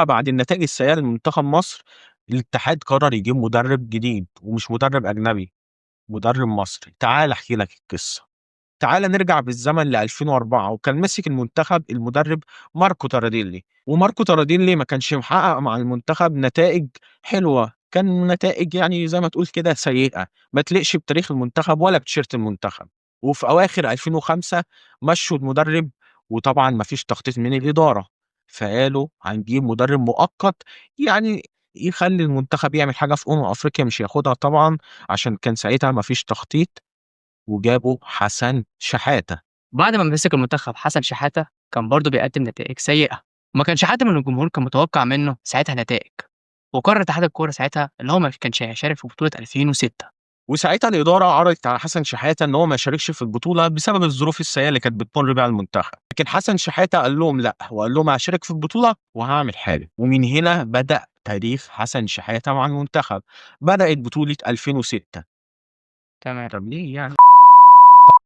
بعد النتائج السيئة لمنتخب مصر، الاتحاد قرر يجيب مدرب جديد ومش مدرب أجنبي، مدرب مصري. تعال أحكي لك القصة. تعال نرجع بالزمن ل 2004، وكان ماسك المنتخب المدرب ماركو تاراديلي. وماركو تاراديلي ما كانش محقق مع المنتخب نتائج حلوة، كان نتائج يعني زي ما تقول كده سيئة، ما تليقش بتاريخ المنتخب ولا بتيشيرت المنتخب. وفي أواخر 2005 مشوا المدرب، وطبعا ما فيش تخطيط من الإدارة، فقالوا هنجيب مدرب مؤقت يعني يخلي المنتخب يعمل حاجة في أفريقيا، مش ياخدها طبعا عشان كان ساعتها ما فيش تخطيط. وجابوا حسن شحاتة. بعد ما مسك المنتخب حسن شحاتة كان برضه بيقدم نتائج سيئة، وما كانش حد من الجمهور كان متوقع منه ساعتها نتائج، وقرر اتحاد الكورة ساعتها اللي هو ما كانش هيشارك في بطولة 2006. وساعتها الإدارة عرضت على حسن شحاتة إن هو ما يشاركش في البطولة بسبب الظروف السيئة اللي كانت بتمر بيها المنتخب، لكن حسن شحاتة قال لهم لأ، وقال لهم هشارك في البطولة وهعمل حاجة. ومن هنا بدأ تاريخ حسن شحاتة مع المنتخب. بدأت بطولة 2006. تمام. طب ليه يعني؟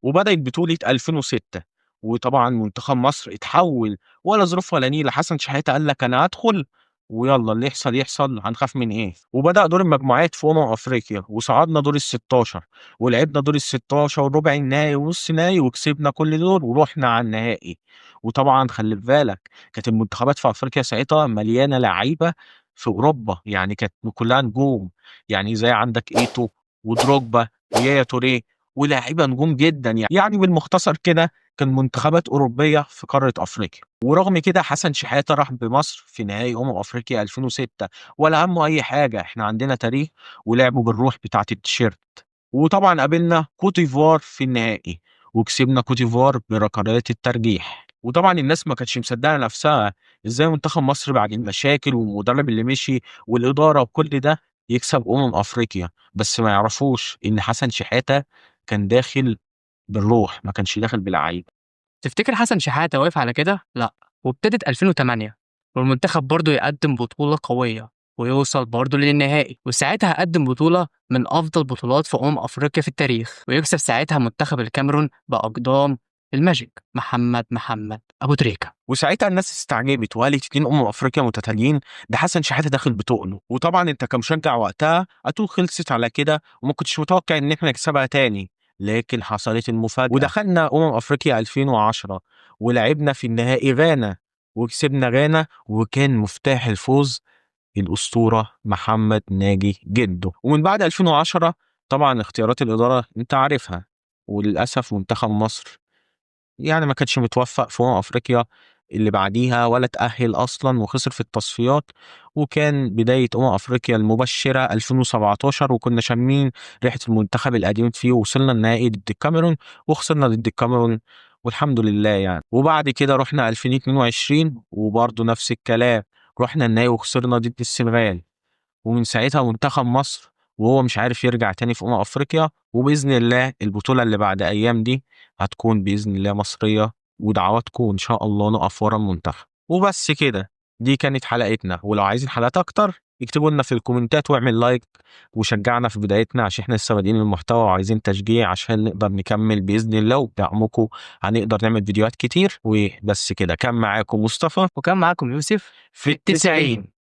وبدأت بطولة 2006، وطبعا منتخب مصر اتحول، ولا ظروف ولا نيلة. حسن شحاتة قال لك أنا هدخل ويلا اللي يحصل يحصل، هنخاف من ايه. وبدأ دور المجموعات في افريقيا، وصعدنا دور ال 16، ولعبنا دور ال 16 وربع النهائي ونص نهائي، وكسبنا كل دول ورحنا على النهائي. وطبعا خلي بالك كانت المنتخبات في افريقيا ساعتها مليانه لعيبه في اوروبا، يعني كانت كلها نجوم، يعني زي عندك ايتو ودروجبا ويايا توريه، ولاعيبه نجوم جدا. يعني بالمختصر كده كان منتخبات اوروبيه في قاره افريقيا. ورغم كده حسن شحاته راح بمصر في نهائي افريقيا 2006، ولا همه اي حاجه. احنا عندنا تاريخ ولعبوا بالروح بتاعه التيشيرت. وطبعا قابلنا كوت ديفوار في النهائي، وكسبنا كوت ديفوار بركلات الترجيح. وطبعا الناس ما كانتش مصدقه نفسها، ازاي منتخب مصر بعد المشاكل والمدرب اللي مشي والاداره وكل ده يكسب افريقيا. بس ما يعرفوش ان حسن شحاته كان داخل بالروح، ما كانش داخل بالعيب. تفتكر حسن شحاتة واقف على كده؟ لا. وابتدت 2008 والمنتخب برضه يقدم بطولة قوية ويوصل برضه للنهائي، وساعتها قدم بطولة من أفضل بطولات في أفريقيا في التاريخ، ويكسب ساعتها منتخب الكاميرون بأقدام الماجيك محمد أبو تريكة. وساعتها الناس استعجبت وقالت اتنين افريقيا متتاليين، ده حسن شحاته داخل بتقله. وطبعا انت كمشجع وقتها هتقول خلصت على كده، وما كنتش متوقع ان احنا نكسبها تاني. لكن حصلت المفاجأة، ودخلنا افريقيا 2010 ولعبنا في النهائي غانا، وكسبنا غانا، وكان مفتاح الفوز الأسطورة محمد ناجي جده. ومن بعد 2010 طبعا اختيارات الإدارة انت عارفها، وللأسف منتخب مصر يعني ما كانش متوفق في افريقيا اللي بعديها، ولا تأهل اصلا وخسر في التصفيات. وكان بداية افريقيا المبشرة 2017، وكنا شامين ريحة المنتخب القديم فيه، ووصلنا النهائي ضد الكاميرون وخسرنا ضد الكاميرون والحمد لله يعني. وبعد كده رحنا 2022 وبرضه نفس الكلام، رحنا النهائي وخسرنا ضد السنغال. ومن ساعتها منتخب مصر وهو مش عارف يرجع تاني في أفريقيا. وبإذن الله البطولة اللي بعد أيام دي هتكون بإذن الله مصرية، ودعواتكم وإن شاء الله نقف ورا المنتخب. وبس كده، دي كانت حلقتنا. ولو عايزين حلقات أكتر اكتبوا لنا في الكومنتات واعمل لايك وشجعنا في بدايتنا، عشان احنا لسه بادئين المحتوى وعايزين تشجيع عشان نقدر نكمل بإذن الله. وبدعمكم هنقدر نعمل فيديوهات كتير. وبس كده، كان معاكم مصطفى وكان معاكم يوسف في التسعين.